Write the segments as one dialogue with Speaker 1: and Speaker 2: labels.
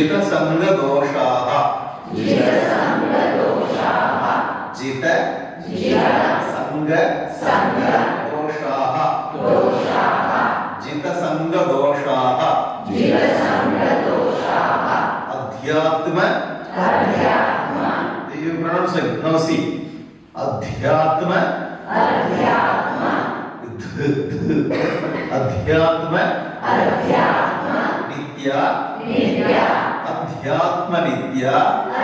Speaker 1: जित संग दोषाः जित संग दोषाः जित संग दोषाः अध्यात्म you pronounce it now see अध्यात्म अध्यात्म नित्या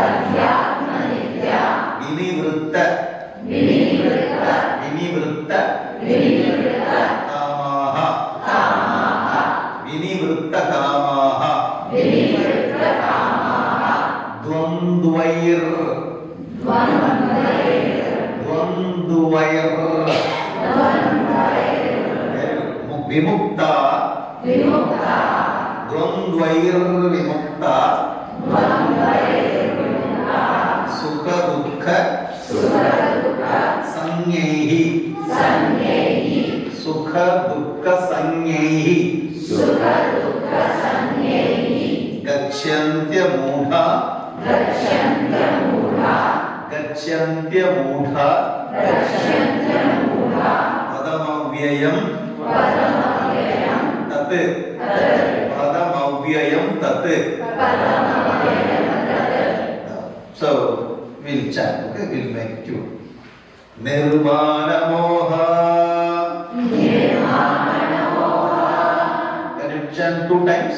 Speaker 1: अध्यात्म नित्या विनिवृत्त कामाः विनिवृत्त कामाः द्वन्द्वैर् विमुक्ता द्वन्द्वैर्विमुक्ता सुख दुःख संज्ञैः सुख दुःख संज्ञैः गच्छन्त्य मूढा पदमव्ययम् तत् पदमव्ययम् तत् so we'll chant, okay, we'll make tune nirvana moha can you chant 2 times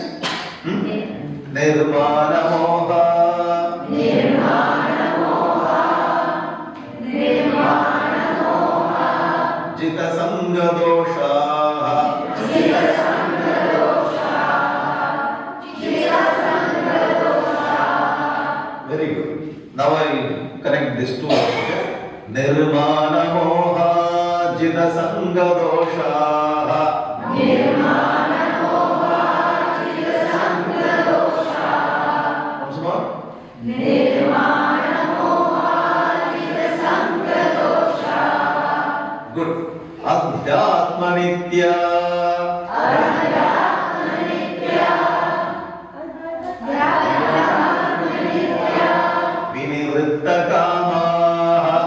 Speaker 1: nirvana moha जित संग दोषाः very good now I connect these two okay nirvana moha jita sanga doshah once more good adhyatma nitya vinivritta kamaah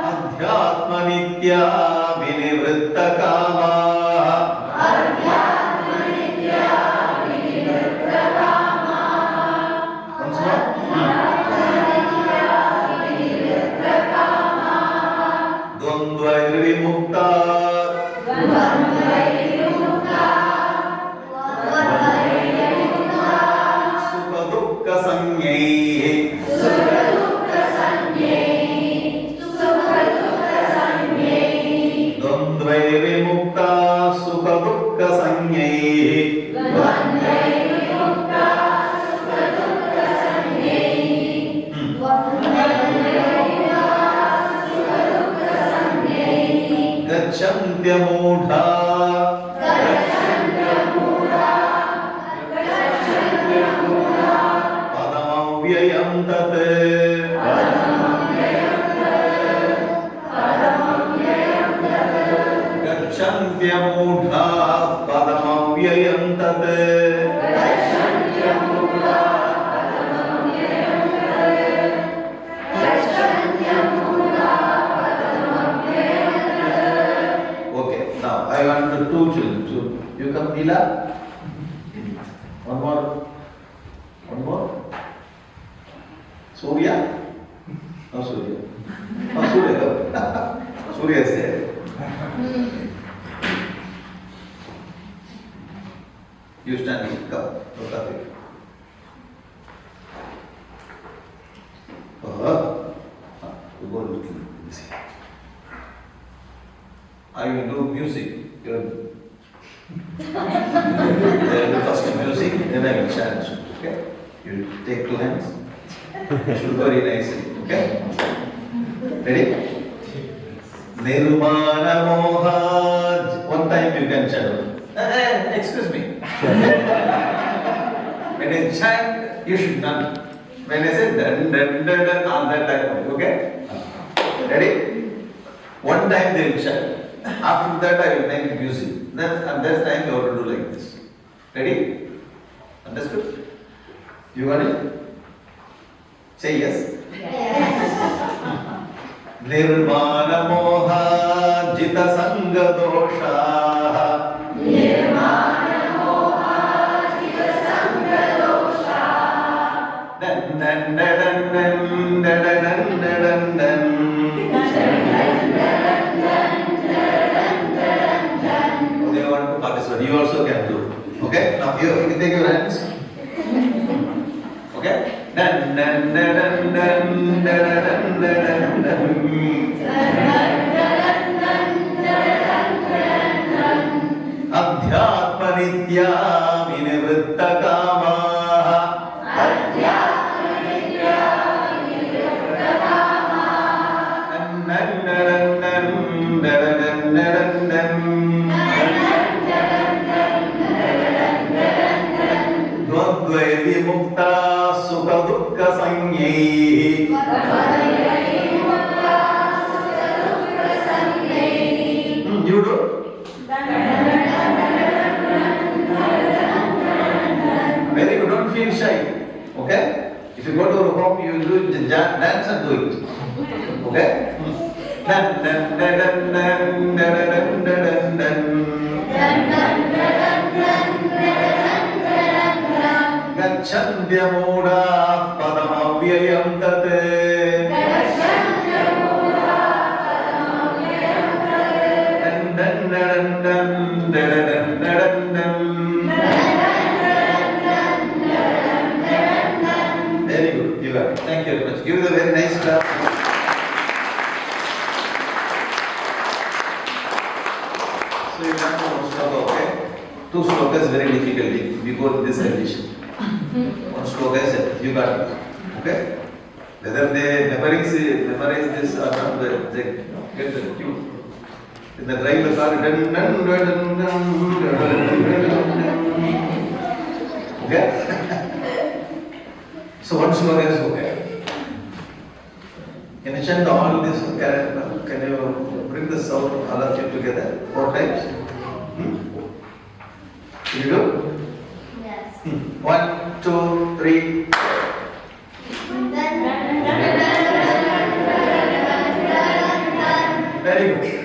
Speaker 1: adhyatma nitya vinivritta kamaah once more द्वन्द्वैर्विमुक्ता सुख दुःख संज्ञैः द्वन्द्वैर्विमुक्ता सुख दुःख संज्ञैः गच्छन्त्य मूढा पदमव्ययम् तत् गच्छन्त्य मूढा पदमव्ययम् तत् I want the 2 children. So you come, Neela. One more. Surya. No Surya. No Surya. Surya is there. You stand. Come. Look at it. You go look. I will do music. The first music, then I will chant. Okay? You take 2 hands. It should go very nicely. Okay? Ready? Nirvana moha. One time you can chant. Excuse me. When I chant, you should not. When I say dun dun dun dun, on that time. Okay? Ready? One time they will chant. After that, I will make music. Then at that time, you have to do like this. Ready? Understood? You got it? Say yes. Nirvana moha jita sanga dosha. Nirvana moha jita sanga dosha. Dan dan dan dan dan dan dan dan. They want to participate. You also can do. Okay? Now you can take your hands. Okay? Dan dan dan dan dan dan dan dan. Adhyatma nitya vinivritta kama. Adhyatma nitya vinivritta kama. Dan dan dan dan dan dan dan. Mukta sukha dukkha sanyai. You do? Very good. Don't feel shy. Okay? If you go to a home, you do dance and do it. Okay? Dan dan dan dan dan dan dan dan. Gacchantyamuda padamavyayam tat. Dan dan dan dan dan dan dan. Very good, you got it. Thank you very much. Give it a very nice clap. So you have to sloka, okay? Two slokas very difficult before this condition. One sloka is it. You got it. Okay? Whether they memorize this or not, they get the cue. In the drive the car, okay? So one sloka is okay. Can you chant all this? Can you bring the sound all of you together 4 times? You do?
Speaker 2: Yes.
Speaker 1: 1, 2, 3. Very good.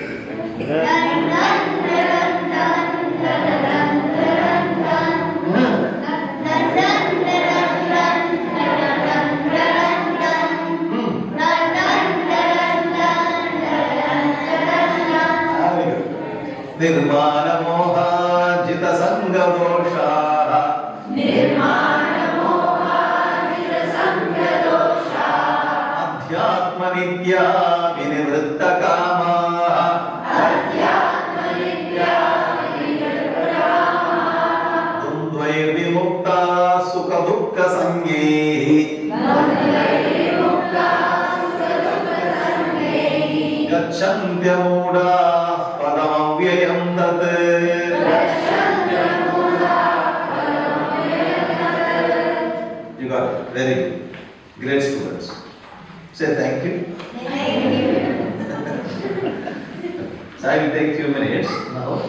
Speaker 1: Nirvana moha jita sanga dosha. Nirvana moha jita sanga dosha. Adhyatma nitya vinivritta kama. Adhyatma nitya vinivritta kama. Dundvair vimukta sukha dukkha sanyai. Dundvair vimukta sukha dukkha sanyai. Gacchantyamuda padamavyayam tat. You got it. Very good. Great students. Say thank you.
Speaker 2: Thank you.
Speaker 1: So I will take few minutes now.